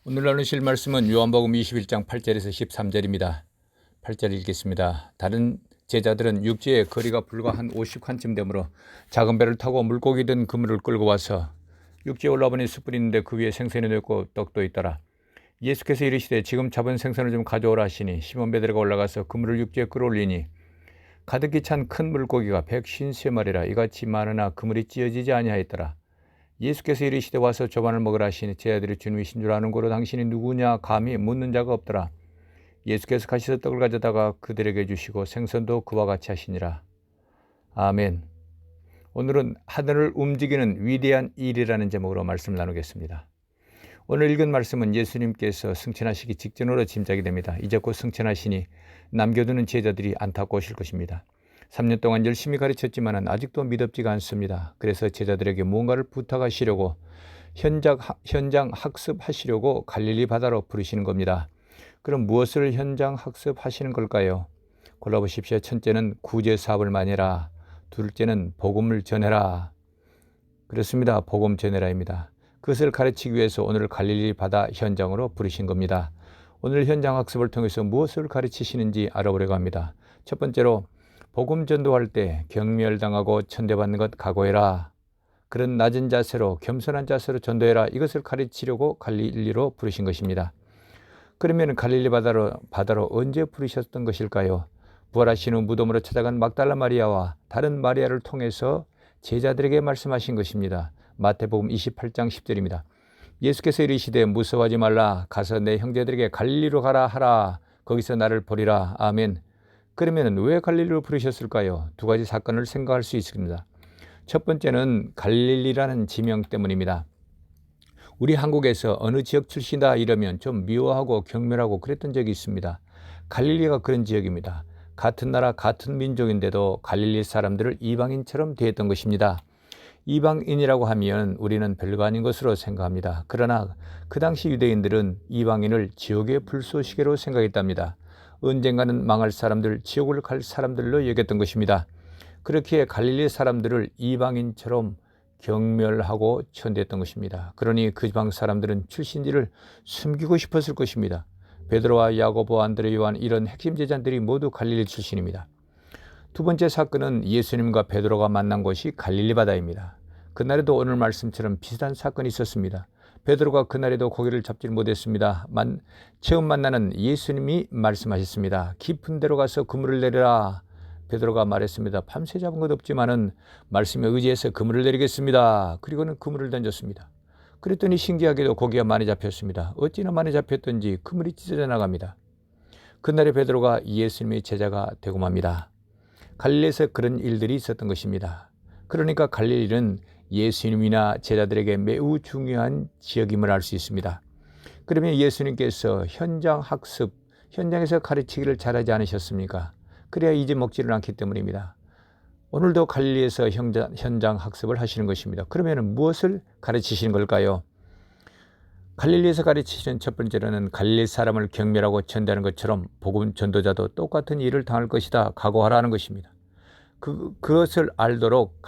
오늘 나누실 말씀은 요한복음 21장 8절에서 13절입니다. 8절 읽겠습니다. 다른 제자들은 육지에 거리가 불과 한 50칸쯤 되므로 작은 배를 타고 물고기 든 그물을 끌고 와서 육지에 올라보니 숯불이 있는데 그 위에 생선이 놓고 떡도 있더라. 예수께서 이르시되 지금 잡은 생선을 좀 가져오라 하시니 시몬 베드로가 올라가서 그물을 육지에 끌어올리니 가득히 찬 큰 물고기가 153마리라 이같이 많으나 그물이 찢어지지 아니하였더라. 예수께서 이르시되 와서 조반을 먹으라 하시니 제자들이 주님이신 줄 아는 고로 당신이 누구냐 감히 묻는 자가 없더라. 예수께서 가시서 떡을 가져다가 그들에게 주시고 생선도 그와 같이 하시니라. 아멘. 오늘은 하늘을 움직이는 위대한 일이라는 제목으로 말씀을 나누겠습니다. 오늘 읽은 말씀은 예수님께서 승천하시기 직전으로 짐작이 됩니다. 이제 곧 승천하시니 남겨두는 제자들이 안타까워 오실 것입니다. 3년 동안 열심히 가르쳤지만 아직도 믿음지가 않습니다. 그래서 제자들에게 무언가를 부탁하시려고 현장 학습하시려고 갈릴리 바다로 부르시는 겁니다. 그럼 무엇을 현장 학습하시는 걸까요? 골라보십시오. 첫째는 구제 사업을 많이 해라. 둘째는 복음을 전해라. 그렇습니다. 복음 전해라입니다. 그것을 가르치기 위해서 오늘 갈릴리 바다 현장으로 부르신 겁니다. 오늘 현장 학습을 통해서 무엇을 가르치시는지 알아보려고 합니다. 첫 번째로 복음 전도할 때 경멸당하고 천대받는 것 각오해라. 그런 낮은 자세로 겸손한 자세로 전도해라. 이것을 가르치려고 갈릴리로 부르신 것입니다. 그러면 갈릴리 바다로 언제 부르셨던 것일까요? 부활하신 후 무덤으로 찾아간 막달라 마리아와 다른 마리아를 통해서 제자들에게 말씀하신 것입니다. 마태복음 28장 10절입니다. 예수께서 이르시되 무서워하지 말라. 가서 내 형제들에게 갈릴리로 가라 하라. 거기서 나를 보리라. 아멘. 그러면 왜 갈릴리로 부르셨을까요? 두 가지 사건을 생각할 수 있습니다. 첫 번째는 갈릴리라는 지명 때문입니다. 우리 한국에서 어느 지역 출신이다 이러면 좀 미워하고 경멸하고 그랬던 적이 있습니다. 갈릴리가 그런 지역입니다. 같은 나라 같은 민족인데도 갈릴리 사람들을 이방인처럼 대했던 것입니다. 이방인이라고 하면 우리는 별거 아닌 것으로 생각합니다. 그러나 그 당시 유대인들은 이방인을 지옥의 불쏘시개로 생각했답니다. 언젠가는 망할 사람들, 지옥을 갈 사람들로 여겼던 것입니다. 그렇게 갈릴리 사람들을 이방인처럼 경멸하고 천대했던 것입니다. 그러니 그 지방 사람들은 출신지를 숨기고 싶었을 것입니다. 베드로와 야고보, 안드레, 요한 이런 핵심 제자들이 모두 갈릴리 출신입니다. 두 번째 사건은 예수님과 베드로가 만난 곳이 갈릴리 바다입니다. 그날에도 오늘 말씀처럼 비슷한 사건이 있었습니다. 베드로가 그날에도 고기를 잡지 못했습니다. 처음 만나는 예수님이 말씀하셨습니다. 깊은 데로 가서 그물을 내려라. 베드로가 말했습니다. 밤새 잡은 것 없지만은 말씀에 의지해서 그물을 내리겠습니다. 그리고는 그물을 던졌습니다. 그랬더니 신기하게도 고기가 많이 잡혔습니다. 어찌나 많이 잡혔던지 그물이 찢어져 나갑니다. 그날에 베드로가 예수님의 제자가 되고 맙니다. 갈릴리에서 그런 일들이 있었던 것입니다. 그러니까 갈릴리는 예수님이나 제자들에게 매우 중요한 지역임을 알 수 있습니다. 그러면 예수님께서 현장 학습, 현장에서 가르치기를 잘하지 않으셨습니까? 그래야 잊어먹지를 않기 때문입니다. 오늘도 갈릴리에서 현장 학습을 하시는 것입니다. 그러면 무엇을 가르치시는 걸까요? 갈릴리에서 가르치시는 첫 번째로는 갈릴리 사람을 경멸하고 전대하는 것처럼 복음 전도자도 똑같은 일을 당할 것이다. 각오하라는 것입니다. 그것을 알도록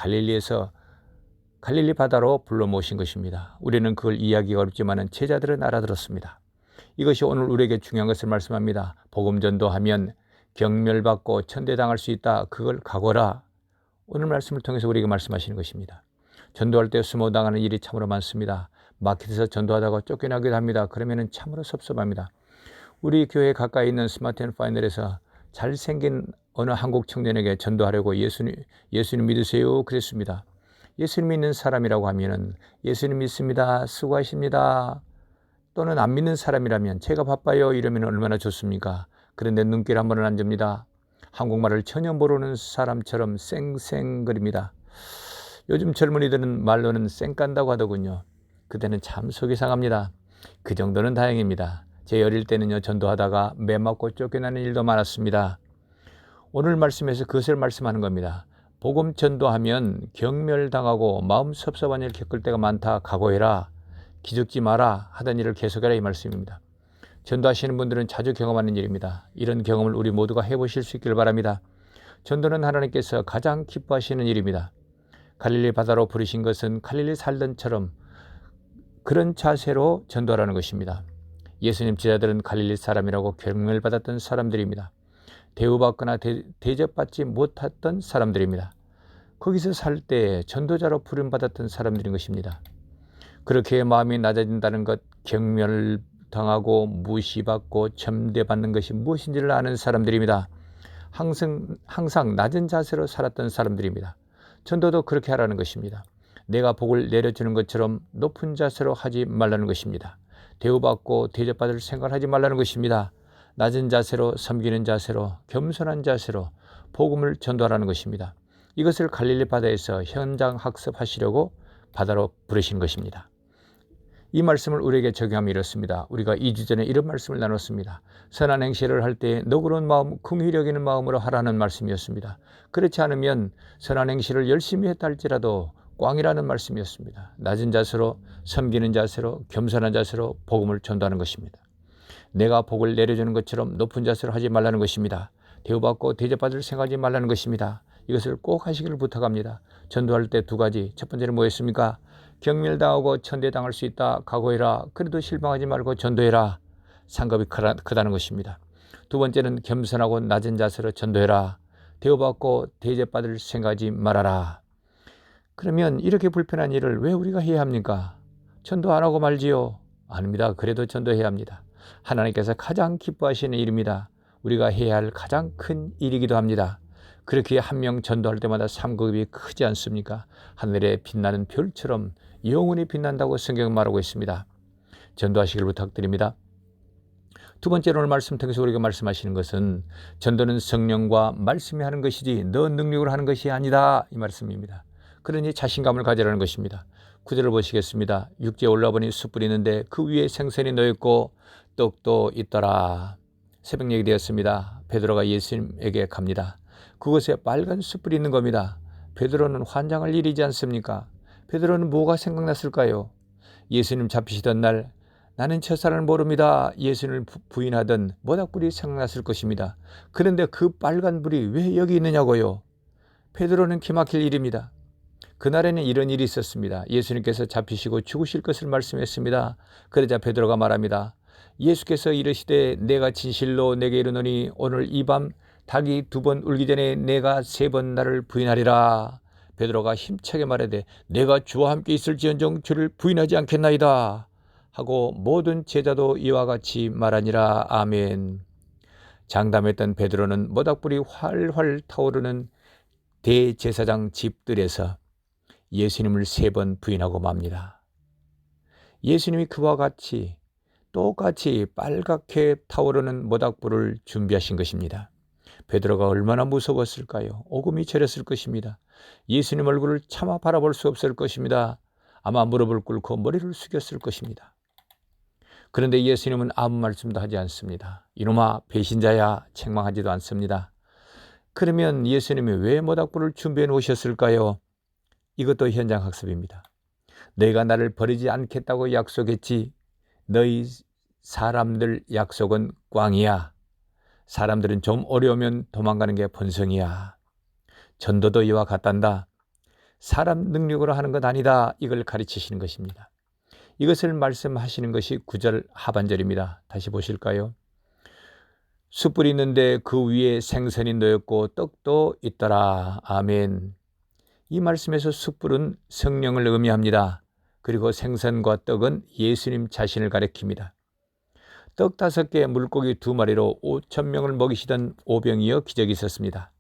갈릴리 바다로 불러 모신 것입니다. 우리는 그걸 이해하기가 어렵지만 제자들은 알아들었습니다. 이것이 오늘 우리에게 중요한 것을 말씀합니다. 복음 전도하면 경멸받고 천대당할 수 있다. 그걸 각오라. 오늘 말씀을 통해서 우리에게 말씀하시는 것입니다. 전도할 때 수모당하는 일이 참으로 많습니다. 마켓에서 전도하다가 쫓겨나기도 합니다. 그러면 참으로 섭섭합니다. 우리 교회 가까이 있는 스마트 앤 파이널에서 잘생긴 어느 한국 청년에게 전도하려고 예수님 믿으세요 그랬습니다. 예수님 믿는 사람이라고 하면은 예수님 믿습니다. 수고하십니다. 또는 안 믿는 사람이라면 제가 바빠요 이러면 얼마나 좋습니까? 그런데 눈길 한 번은 안 줍니다. 한국말을 전혀 모르는 사람처럼 쌩쌩거립니다. 요즘 젊은이들은 말로는 쌩깐다고 하더군요. 그때는 참 속이 상합니다. 그 정도는 다행입니다. 제 어릴 때는요 전도하다가 매 맞고 쫓겨나는 일도 많았습니다. 오늘 말씀에서 그것을 말씀하는 겁니다. 복음 전도하면 경멸당하고 마음 섭섭한 일 겪을 때가 많다. 각오해라. 기죽지 마라. 하던 일을 계속해라 이 말씀입니다. 전도하시는 분들은 자주 경험하는 일입니다. 이런 경험을 우리 모두가 해보실 수 있길 바랍니다. 전도는 하나님께서 가장 기뻐하시는 일입니다. 갈릴리 바다로 부르신 것은 갈릴리 살던처럼 그런 자세로 전도하라는 것입니다. 예수님 제자들은 갈릴리 사람이라고 경멸받았던 사람들입니다. 대우받거나 대접받지 못했던 사람들입니다. 거기서 살 때 전도자로 부름받았던 사람들인 것입니다. 그렇게 마음이 낮아진다는 것, 경멸당하고 무시받고 점대받는 것이 무엇인지를 아는 사람들입니다. 항상 낮은 자세로 살았던 사람들입니다. 전도도 그렇게 하라는 것입니다. 내가 복을 내려주는 것처럼 높은 자세로 하지 말라는 것입니다. 대우받고 대접받을 생각을 하지 말라는 것입니다. 낮은 자세로, 섬기는 자세로, 겸손한 자세로 복음을 전도하라는 것입니다. 이것을 갈릴리 바다에서 현장 학습하시려고 바다로 부르신 것입니다. 이 말씀을 우리에게 적용하면 이렇습니다. 우리가 2주 전에 이런 말씀을 나눴습니다. 선한 행실을 할 때 너그러운 마음, 긍휼히 여기는 마음으로 하라는 말씀이었습니다. 그렇지 않으면 선한 행실을 열심히 했다 할지라도 꽝이라는 말씀이었습니다. 낮은 자세로, 섬기는 자세로, 겸손한 자세로 복음을 전도하는 것입니다. 내가 복을 내려주는 것처럼 높은 자세로 하지 말라는 것입니다. 대우받고 대접받을 생각하지 말라는 것입니다. 이것을 꼭 하시기를 부탁합니다. 전도할 때 2가지. 첫 번째는 뭐였습니까? 경멸당하고 천대당할 수 있다. 각오해라. 그래도 실망하지 말고 전도해라. 상급이 크다는 것입니다. 2번째는 겸손하고 낮은 자세로 전도해라. 대우받고 대접받을 생각하지 말아라. 그러면 이렇게 불편한 일을 왜 우리가 해야 합니까? 전도 안 하고 말지요? 아닙니다. 그래도 전도해야 합니다. 하나님께서 가장 기뻐하시는 일입니다. 우리가 해야 할 가장 큰 일이기도 합니다. 그렇게 한 명 전도할 때마다 상급이 크지 않습니까? 하늘에 빛나는 별처럼 영원히 빛난다고 성경은 말하고 있습니다. 전도하시길 부탁드립니다. 2번째로 오늘 말씀 통해서 우리가 말씀하시는 것은 전도는 성령과 말씀이 하는 것이지 너 능력으로 하는 것이 아니다, 이 말씀입니다. 그러니 자신감을 가지라는 것입니다. 9절을 보시겠습니다. 육지에 올라보니 숯불이 있는데 그 위에 생선이 놓였고 떡도 있더라. 새벽녘이 되었습니다. 베드로가 예수님에게 갑니다. 그곳에 빨간 숯불이 있는 겁니다. 베드로는 환장할 일이지 않습니까? 베드로는 뭐가 생각났을까요? 예수님 잡히시던 날 나는 저 사람을 모릅니다. 예수님을 부인하던 모닥불이 생각났을 것입니다. 그런데 그 빨간 불이 왜 여기 있느냐고요? 베드로는 기막힐 일입니다. 그날에는 이런 일이 있었습니다. 예수님께서 잡히시고 죽으실 것을 말씀했습니다. 그러자 베드로가 말합니다. 예수께서 이르시되 내가 진실로 내게 이르노니 오늘 이 밤 닭이 2번 울기 전에 내가 3번 나를 부인하리라. 베드로가 힘차게 말하되 내가 주와 함께 있을지언정 주를 부인하지 않겠나이다 하고 모든 제자도 이와 같이 말하니라. 아멘. 장담했던 베드로는 모닥불이 활활 타오르는 대제사장 집들에서 예수님을 3번 부인하고 맙니다. 예수님이 그와 같이 똑같이 빨갛게 타오르는 모닥불을 준비하신 것입니다. 베드로가 얼마나 무서웠을까요? 오금이 저렸을 것입니다. 예수님 얼굴을 차마 바라볼 수 없을 것입니다. 아마 무릎을 꿇고 머리를 숙였을 것입니다. 그런데 예수님은 아무 말씀도 하지 않습니다. 이놈아 배신자야, 책망하지도 않습니다. 그러면 예수님이 왜 모닥불을 준비해 놓으셨을까요? 이것도 현장 학습입니다. 내가 나를 버리지 않겠다고 약속했지 너희 사람들 약속은 꽝이야. 사람들은 좀 어려우면 도망가는 게 본성이야. 전도도 이와 같단다. 사람 능력으로 하는 것 아니다. 이걸 가르치시는 것입니다. 이것을 말씀하시는 것이 9절 하반절입니다. 다시 보실까요? 숯불이 있는데 그 위에 생선이 놓였고 떡도 있더라. 아멘. 이 말씀에서 숯불은 성령을 의미합니다. 그리고 생선과 떡은 예수님 자신을 가리킵니다. 떡 5개, 물고기 2마리로 5,000명을 먹이시던 오병이어 기적이 있었습니다.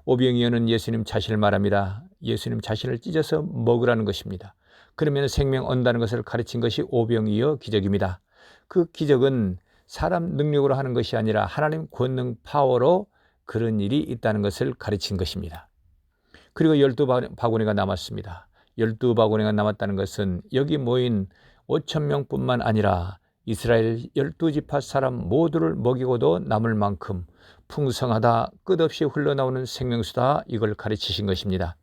오병이어는 예수님 자신을 말합니다. 예수님 자신을 찢어서 먹으라는 것입니다. 그러면 생명 온다는 것을 가르친 것이 오병이어 기적입니다. 그 기적은 사람 능력으로 하는 것이 아니라 하나님 권능 파워로 그런 일이 있다는 것을 가르친 것입니다. 그리고 12바구니가 남았습니다. 12바구니가 남았다는 것은 여기 모인 5,000명뿐만 아니라 이스라엘 12지파 사람 모두를 먹이고도 남을 만큼 풍성하다, 끝없이 흘러나오는 생명수다, 이걸 가르치신 것입니다.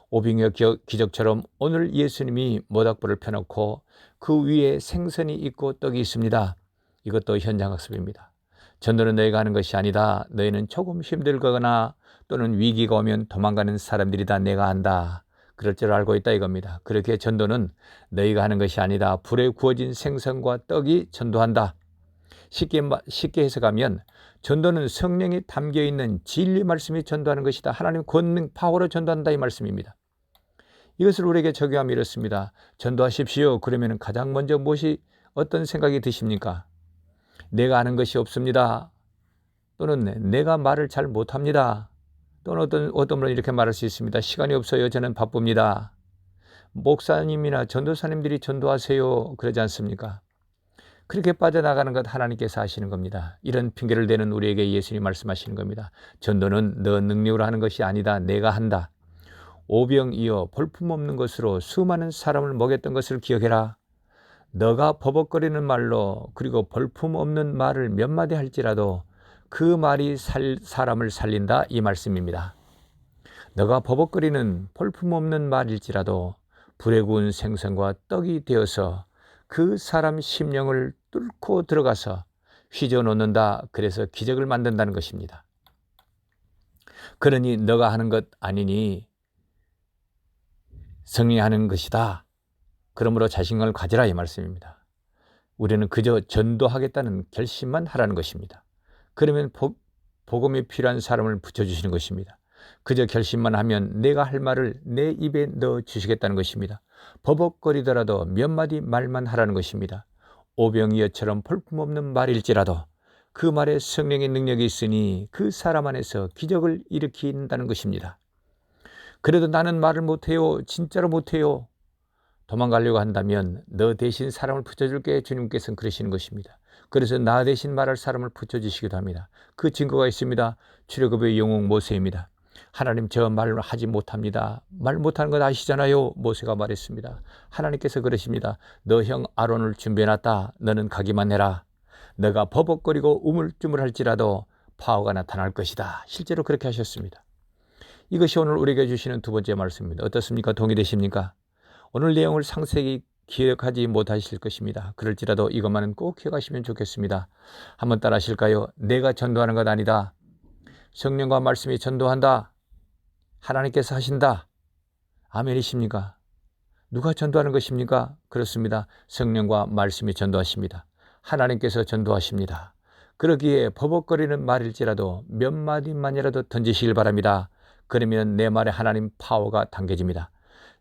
오병이어 기적처럼 오늘 예수님이 모닥불을 펴놓고 그 위에 생선이 있고 떡이 있습니다. 이것도 현장학습입니다. 전도는 너희가 하는 것이 아니다. 너희는 조금 힘들거나 또는 위기가 오면 도망가는 사람들이다. 내가 안다. 그럴 줄 알고 있다 이겁니다. 그렇게 전도는 너희가 하는 것이 아니다. 불에 구워진 생선과 떡이 전도한다. 쉽게 해석하면 전도는 성령이 담겨있는 진리 말씀이 전도하는 것이다. 하나님 권능 파워로 전도한다 이 말씀입니다. 이것을 우리에게 적용하면 이렇습니다. 전도하십시오. 그러면 가장 먼저 무엇이 어떤 생각이 드십니까? 내가 아는 것이 없습니다. 또는 내가 말을 잘 못합니다. 또는 어떤 분은 이렇게 말할 수 있습니다. 시간이 없어요. 저는 바쁩니다. 목사님이나 전도사님들이 전도하세요. 그러지 않습니까? 그렇게 빠져나가는 것 하나님께서 하시는 겁니다. 이런 핑계를 대는 우리에게 예수님이 말씀하시는 겁니다. 전도는 너 능력으로 하는 것이 아니다. 내가 한다. 오병이어 볼품없는 것으로 수많은 사람을 먹였던 것을 기억해라. 너가 버벅거리는 말로 그리고 볼품없는 말을 몇 마디 할지라도 그 말이 사람을 살린다 이 말씀입니다. 너가 버벅거리는 볼품없는 말일지라도 불에 구운 생선과 떡이 되어서 그 사람 심령을 뚫고 들어가서 휘저 놓는다. 그래서 기적을 만든다는 것입니다. 그러니 너가 하는 것 아니니 성령이 하는 것이다. 그러므로 자신감을 가지라 이 말씀입니다. 우리는 그저 전도하겠다는 결심만 하라는 것입니다. 그러면 복음이 필요한 사람을 붙여주시는 것입니다. 그저 결심만 하면 내가 할 말을 내 입에 넣어 주시겠다는 것입니다. 버벅거리더라도 몇 마디 말만 하라는 것입니다. 오병이어처럼 볼품없는 말일지라도 그 말에 성령의 능력이 있으니 그 사람 안에서 기적을 일으킨다는 것입니다. 그래도 나는 말을 못해요. 진짜로 못해요. 도망가려고 한다면 너 대신 사람을 붙여줄게 주님께서는 그러시는 것입니다. 그래서 나 대신 말할 사람을 붙여주시기도 합니다. 그 증거가 있습니다. 출애굽의 영웅 모세입니다. 하나님 저 말을 하지 못합니다. 말 못하는 것 아시잖아요. 모세가 말했습니다. 하나님께서 그러십니다. 너 형 아론을 준비해놨다. 너는 가기만 해라. 너가 버벅거리고 우물쭈물할지라도 파워가 나타날 것이다. 실제로 그렇게 하셨습니다. 이것이 오늘 우리에게 주시는 두 번째 말씀입니다. 어떻습니까? 동의되십니까? 오늘 내용을 상세히 기억하지 못하실 것입니다. 그럴지라도 이것만은 꼭 기억하시면 좋겠습니다. 한번 따라 하실까요? 내가 전도하는 것 아니다. 성령과 말씀이 전도한다. 하나님께서 하신다. 아멘이십니까? 누가 전도하는 것입니까? 그렇습니다. 성령과 말씀이 전도하십니다. 하나님께서 전도하십니다. 그러기에 버벅거리는 말일지라도 몇 마디만이라도 던지시길 바랍니다. 그러면 내 말에 하나님 파워가 담겨집니다.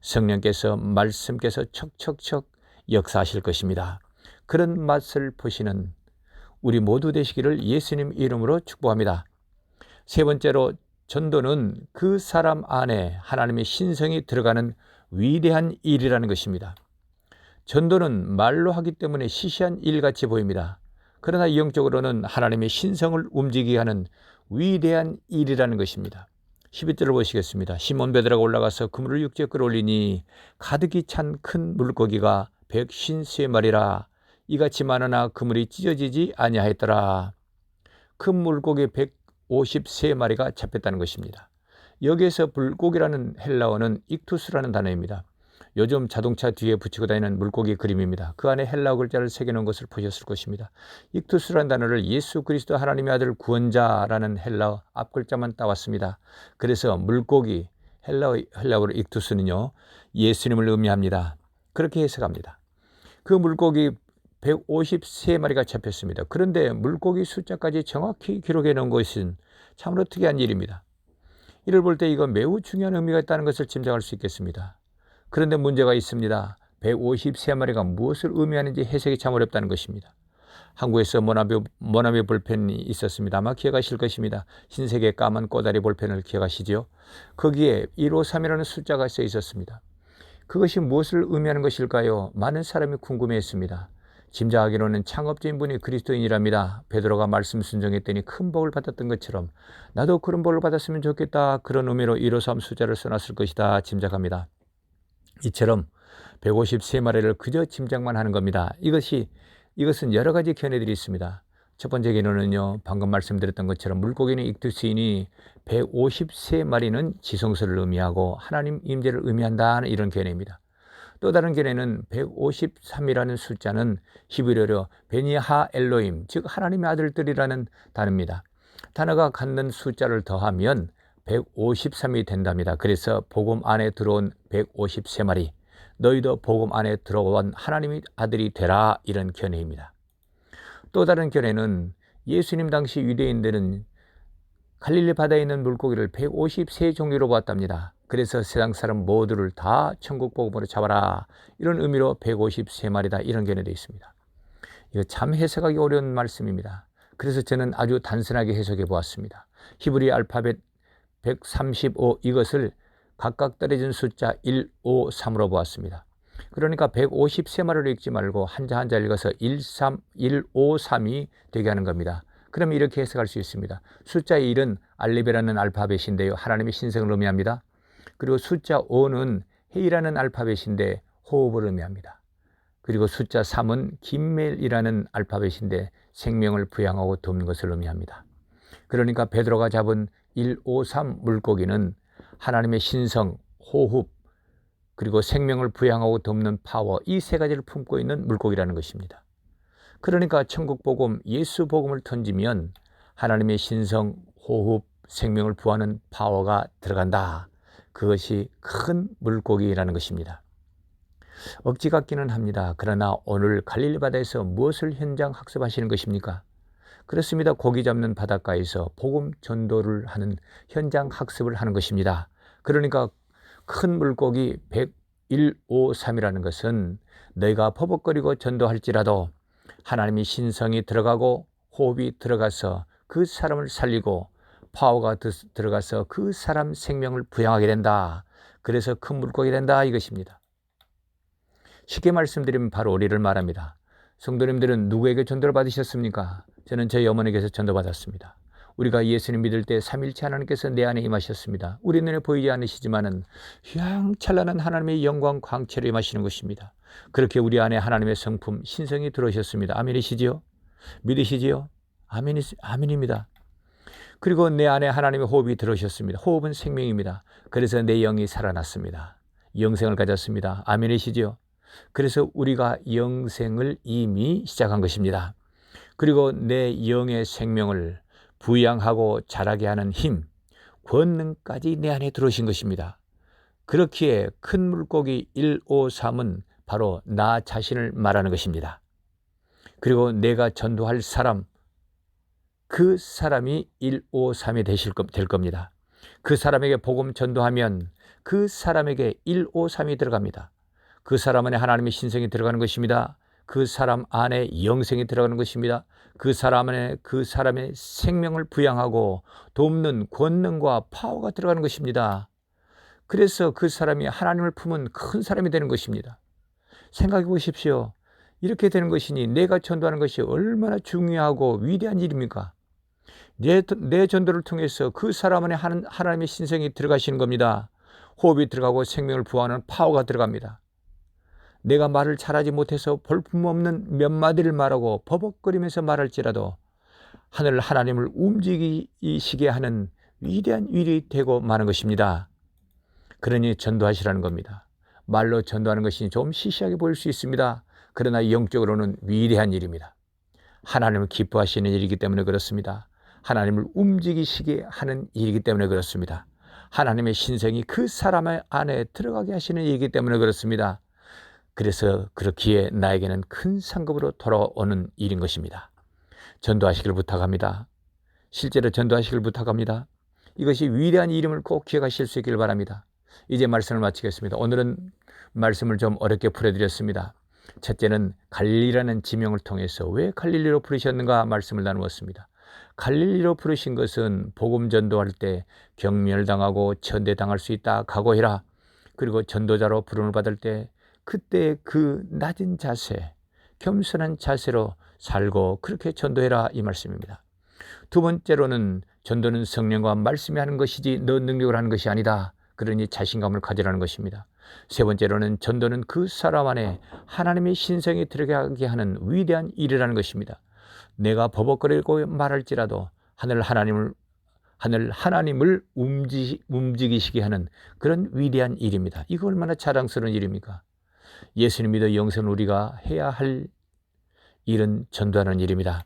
성령께서 말씀께서 척척척 역사하실 것입니다. 그런 맛을 보시는 우리 모두 되시기를 예수님 이름으로 축복합니다. 세 번째로 전도는 그 사람 안에 하나님의 신성이 들어가는 위대한 일이라는 것입니다. 전도는 말로 하기 때문에 시시한 일같이 보입니다. 그러나 영적으로는 하나님의 신성을 움직이게 하는 위대한 일이라는 것입니다. 11절을 보시겠습니다. 시몬 베드로가 올라가서 그물을 육지에 끌어올리니 가득히 찬 큰 물고기가 153마리라. 이같이 많으나 그물이 찢어지지 아니하였더라. 큰 물고기 153마리가 잡혔다는 것입니다. 여기에서 물고기라는 헬라어는 익투스라는 단어입니다. 요즘 자동차 뒤에 붙이고 다니는 물고기 그림입니다. 그 안에 헬라어 글자를 새겨놓은 것을 보셨을 것입니다. 익투스라는 단어를 예수 그리스도 하나님의 아들 구원자라는 헬라어 앞글자만 따왔습니다. 그래서 물고기 헬라어로 익투스는요 예수님을 의미합니다. 그렇게 해석합니다. 그 물고기 153마리가 잡혔습니다. 그런데 물고기 숫자까지 정확히 기록해 놓은 것은 참으로 특이한 일입니다. 이를 볼 때 이건 매우 중요한 의미가 있다는 것을 짐작할 수 있겠습니다. 그런데 문제가 있습니다. 153마리가 무엇을 의미하는지 해석이 참 어렵다는 것입니다. 한국에서 모나미 볼펜이 있었습니다. 아마 기억하실 것입니다. 흰색의 까만 꼬다리 볼펜을 기억하시죠? 거기에 153이라는 숫자가 써 있었습니다. 그것이 무엇을 의미하는 것일까요? 많은 사람이 궁금해했습니다. 짐작하기로는 창업주인 분이 그리스도인이랍니다. 베드로가 말씀 순종했더니 큰 복을 받았던 것처럼 나도 그런 복을 받았으면 좋겠다. 그런 의미로 153 숫자를 써놨을 것이다 짐작합니다. 이처럼 153마리를 그저 짐작만 하는 겁니다. 이것은 여러 가지 견해들이 있습니다. 첫 번째 견해는요, 방금 말씀드렸던 것처럼 물고기는 익투스이니 153마리는 지성소를 의미하고 하나님 임재를 의미한다는 이런 견해입니다. 또 다른 견해는 153이라는 숫자는 히브리어로 베니하 엘로임, 즉 하나님의 아들들이라는 단어입니다. 단어가 갖는 숫자를 더하면 153이 된답니다. 그래서 복음 안에 들어온 153마리, 너희도 복음 안에 들어온 하나님의 아들이 되라, 이런 견해입니다. 또 다른 견해는 예수님 당시 유대인들은 갈릴리 바다에 있는 물고기를 153종류로 보았답니다. 그래서 세상 사람 모두를 다 천국 복음으로 잡아라, 이런 의미로 153마리다, 이런 견해도 있습니다. 이거 참 해석하기 어려운 말씀입니다. 그래서 저는 아주 단순하게 해석해 보았습니다. 히브리 알파벳 135, 이것을 각각 떨어진 숫자 1, 5, 3으로 보았습니다. 그러니까 153마리로 읽지 말고 한자 한자 읽어서 1, 5, 3이 되게 하는 겁니다. 그럼 이렇게 해석할 수 있습니다. 숫자 1은 알리베라는 알파벳인데요, 하나님의 신성을 의미합니다. 그리고 숫자 5는 헤이라는 알파벳인데 호흡을 의미합니다. 그리고 숫자 3은 김멜이라는 알파벳인데 생명을 부양하고 돕는 것을 의미합니다. 그러니까 베드로가 잡은 1, 5, 3 물고기는 하나님의 신성, 호흡, 그리고 생명을 부양하고 돕는 파워, 이 세 가지를 품고 있는 물고기라는 것입니다. 그러니까 천국 복음, 예수 복음을 던지면 하나님의 신성, 호흡, 생명을 부하는 파워가 들어간다. 그것이 큰 물고기라는 것입니다. 억지 같기는 합니다. 그러나 오늘 갈릴리 바다에서 무엇을 현장 학습하시는 것입니까? 그렇습니다. 고기 잡는 바닷가에서 복음 전도를 하는 현장 학습을 하는 것입니다. 그러니까 큰 물고기 153이라는 것은 너희가 버벅거리고 전도할지라도 하나님의 신성이 들어가고 호흡이 들어가서 그 사람을 살리고 파워가 들어가서 그 사람 생명을 부양하게 된다. 그래서 큰 물고기 된다, 이것입니다. 쉽게 말씀드리면 바로 우리를 말합니다. 성도님들은 누구에게 전도를 받으셨습니까? 저는 저희 어머니께서 전도받았습니다. 우리가 예수님 믿을 때 삼일체 하나님께서 내 안에 임하셨습니다. 우리 눈에 보이지 않으시지만은 휘황찬란한 하나님의 영광 광채로 임하시는 것입니다. 그렇게 우리 안에 하나님의 성품 신성이 들어오셨습니다. 아멘이시지요? 믿으시지요? 아멘입니다. 그리고 내 안에 하나님의 호흡이 들어오셨습니다. 호흡은 생명입니다. 그래서 내 영이 살아났습니다. 영생을 가졌습니다. 아멘이시지요? 그래서 우리가 영생을 이미 시작한 것입니다. 그리고 내 영의 생명을 부양하고 자라게 하는 힘, 권능까지 내 안에 들어오신 것입니다. 그렇기에 큰 물고기 153은 바로 나 자신을 말하는 것입니다. 그리고 내가 전도할 사람, 그 사람이 153이 될 겁니다. 그 사람에게 복음 전도하면 그 사람에게 153이 들어갑니다. 그 사람 안에 하나님의 신성이 들어가는 것입니다. 그 사람 안에 영생이 들어가는 것입니다. 그 사람 안에 그 사람의 생명을 부양하고 돕는 권능과 파워가 들어가는 것입니다. 그래서 그 사람이 하나님을 품은 큰 사람이 되는 것입니다. 생각해 보십시오. 이렇게 되는 것이니 내가 전도하는 것이 얼마나 중요하고 위대한 일입니까? 내 전도를 통해서 그 사람 안에 하나님의 신성이 들어가시는 겁니다. 호흡이 들어가고 생명을 부하는 파워가 들어갑니다. 내가 말을 잘하지 못해서 볼품없는 몇 마디를 말하고 버벅거리면서 말할지라도 하늘 하나님을 움직이시게 하는 위대한 일이 되고 마는 것입니다. 그러니 전도하시라는 겁니다. 말로 전도하는 것이 좀 시시하게 보일 수 있습니다. 그러나 영적으로는 위대한 일입니다. 하나님을 기뻐하시는 일이기 때문에 그렇습니다. 하나님을 움직이시게 하는 일이기 때문에 그렇습니다. 하나님의 신성이 그 사람 안에 들어가게 하시는 일이기 때문에 그렇습니다. 그래서 그렇기에 나에게는 큰 상급으로 돌아오는 일인 것입니다. 전도하시길 부탁합니다. 실제로 전도하시길 부탁합니다. 이것이 위대한 이름을 꼭 기억하실 수 있기를 바랍니다. 이제 말씀을 마치겠습니다. 오늘은 말씀을 좀 어렵게 풀어드렸습니다. 첫째는 갈릴리라는 지명을 통해서 왜 갈릴리로 부르셨는가 말씀을 나누었습니다. 갈릴리로 부르신 것은 복음 전도할 때 경멸당하고 천대당할 수 있다 각오해라. 그리고 전도자로 부름을 받을 때 그때 그 낮은 자세, 겸손한 자세로 살고 그렇게 전도해라, 이 말씀입니다. 두 번째로는 전도는 성령과 말씀이 하는 것이지 너 능력을 하는 것이 아니다. 그러니 자신감을 가지라는 것입니다. 세 번째로는 전도는 그 사람 안에 하나님의 신성이 들어가게 하는 위대한 일이라는 것입니다. 내가 버벅거리고 말할지라도 하늘 하나님을 움직이시게 하는 그런 위대한 일입니다. 이거 얼마나 자랑스러운 일입니까? 예수님 믿어 영생을 우리가 해야 할 일은 전도하는 일입니다.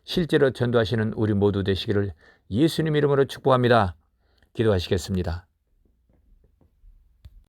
실제로 전도하시는 우리 모두 되시기를 예수님 이름으로 축복합니다. 기도하시겠습니다.